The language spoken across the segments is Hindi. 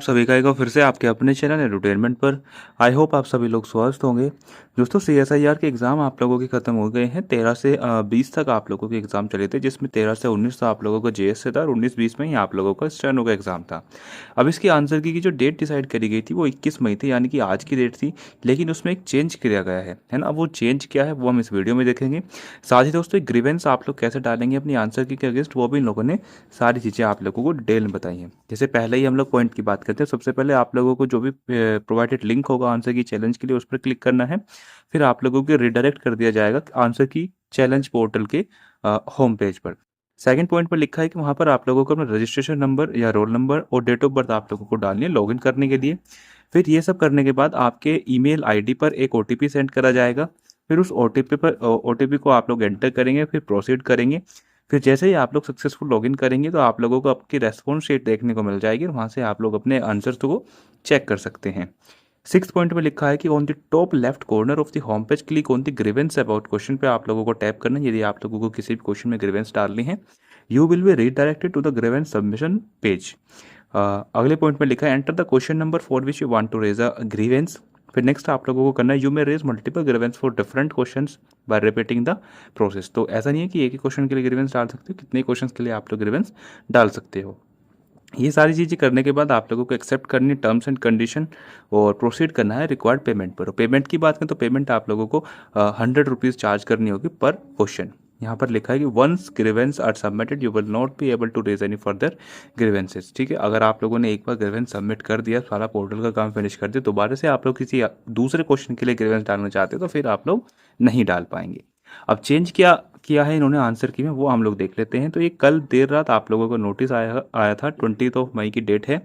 सभी का एक बार फिर से आपके अपने चैनल एंटरटेनमेंट पर। आई होप आप सभी लोग स्वस्थ होंगे। दोस्तों CSIR के एग्ज़ाम आप लोगों के ख़त्म हो गए हैं। 13 से 20 तक आप लोगों के एग्ज़ाम चले थे, जिसमें 13 से 19 तो आप लोगों का JS से था और 19-20 में ही आप लोगों का स्टेनो का एग्ज़ाम था। अब इसकी आंसर की जो डेट डिसाइड करी गई थी वो 21 मई थी, यानी कि आज की डेट थी। लेकिन उसमें एक चेंज किया गया है ना। वो चेंज क्या है वो हम इस वीडियो में देखेंगे। साथ ही दोस्तों एक ग्रीवेंस आप लोग कैसे डालेंगे अपनी आंसर की के अगेंस्ट, वो भी इन लोगों ने सारी चीज़ें आप लोगों को डिटेल में बताई हैं। जैसे पहले ही हम लोग पॉइंट की बात करते हैं। सबसे पहले आप लोगों को जो भी प्रोवाइडेड लिंक होगा आंसर की चैलेंज के लिए, उस पर क्लिक करना है। फिर आप लोगों को रिडायरेक्ट कर दिया जाएगा आंसर की चैलेंज पोर्टल के होम पेज पर। सेकंड पॉइंट पर लिखा है कि वहाँ पर आप लोगों को अपना रजिस्ट्रेशन नंबर या रोल नंबर और डेट ऑफ बर्थ आप लोगों को डालनी है लॉगिन करने के लिए। फिर ये सब करने के बाद आपके ईमेल आईडी पर एक OTP सेंड करा जाएगा। फिर उस OTP को आप लोग एंटर करेंगे, फिर प्रोसीड करेंगे। फिर जैसे ही आप लोग सक्सेसफुल लॉगिन करेंगे तो आप लोगों को आपकी रेस्पॉन्स शीट देखने को मिल जाएगी और वहाँ से आप लोग अपने आंसर्स को चेक कर सकते हैं। सिक्स पॉइंट में लिखा है कि on the top left corner of the home page click on the grievance about question पे आप लोगों को टैप करना है। यदि आप लोगों को किसी भी क्वेश्चन में ग्रीवेंस डालनी है, you will be redirected to the grievance submission page. अगले पॉइंट में लिखा है enter the question number for which you want to raise a grievance. फिर नेक्स्ट आप लोगों को करना है you may raise multiple grievance for different questions by repeating the process. तो ऐसा नहीं है कि एक ही क्वेश्चन के लिए ग्रीवेंस डाल सकते हो, कितने क्वेश्चंस के लिए आप लोग ग्रीवेंस डाल सकते हो। ये सारी चीज़ें करने के बाद आप लोगों को एक्सेप्ट करनी टर्म्स एंड कंडीशन और प्रोसीड करना है रिक्वायर्ड पेमेंट पर। पेमेंट की बात करें तो पेमेंट आप लोगों को 100 रुपीज़ चार्ज करनी होगी पर क्वेश्चन। यहाँ पर लिखा है कि once grievance are submitted you will not be able to raise any further grievances. ठीक है, अगर आप लोगों ने एक बार ग्रीवेंस सबमिट कर दिया, सारा पोर्टल का काम फिनिश कर दिया, दोबारा से आप लोग किसी दूसरे क्वेश्चन के लिए ग्रीवेंस डालना चाहते हो तो फिर आप लोग नहीं डाल पाएंगे। अब चेंज किया किया है इन्होंने आंसर की में, वो हम लोग देख लेते हैं। तो ये कल देर रात आप लोगों को नोटिस आया था, 20 मई की डेट है।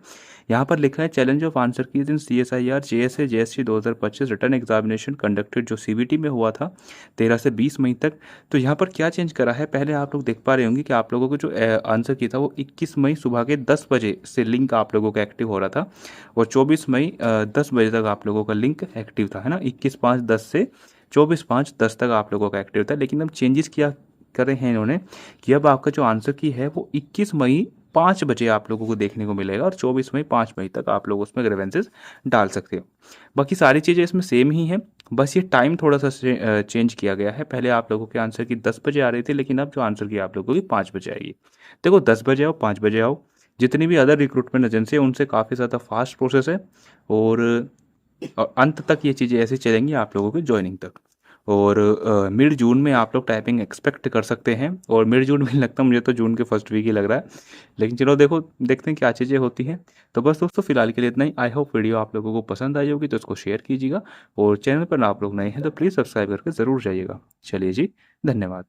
यहाँ पर लिखा है चैलेंज ऑफ आंसर की इन CSIR JSA JSC 2025 return examination conducted, जो CBT में हुआ था 13 से 20 मई तक। तो यहाँ पर क्या चेंज करा है, पहले आप लोग देख पा रहे होंगे कि आप लोगों को जो आंसर की था वो 21 मई सुबह के 10 बजे से लिंक आप लोगों का एक्टिव हो रहा था और 24 मई 10 बजे तक आप लोगों का लिंक एक्टिव था, है ना। 21/5/10 से 24/5/10 तक आप लोगों का एक्टिव था। लेकिन अब चेंजेस किया कर रहे हैं इन्होंने कि अब आपका जो आंसर की है वो 21 मई 5 बजे आप लोगों को देखने को मिलेगा और 24 मई 5 मई तक आप लोग उसमें ग्रीवेंसेस डाल सकते हो। बाकी सारी चीज़ें इसमें सेम ही हैं, बस ये टाइम थोड़ा सा चेंज किया गया है। पहले आप लोगों के आंसर की 10 बजे आ रही थी, लेकिन अब जो आंसर की आप लोगों की 5 बजे आएगी। देखो 10 बजे आओ 5 बजे आओ, जितनी भी अदर रिक्रूटमेंट एजेंसी है उनसे काफ़ी ज़्यादा फास्ट प्रोसेस है और अंत तक ये चीज़ें ऐसे चलेंगी आप लोगों की ज्वाइनिंग तक। और मिड जून में आप लोग टाइपिंग एक्सपेक्ट कर सकते हैं और मिड जून में लगता है मुझे तो जून के फर्स्ट वीक ही लग रहा है, लेकिन चलो देखो देखते हैं क्या चीज़ें होती हैं। तो बस दोस्तों फिलहाल के लिए इतना ही। आई होप वीडियो आप लोगों को पसंद आई होगी, तो इसको शेयर कीजिएगा और चैनल पर आप लोग नए हैं तो प्लीज़ सब्सक्राइब करके ज़रूर जाइएगा। चलिए जी, धन्यवाद।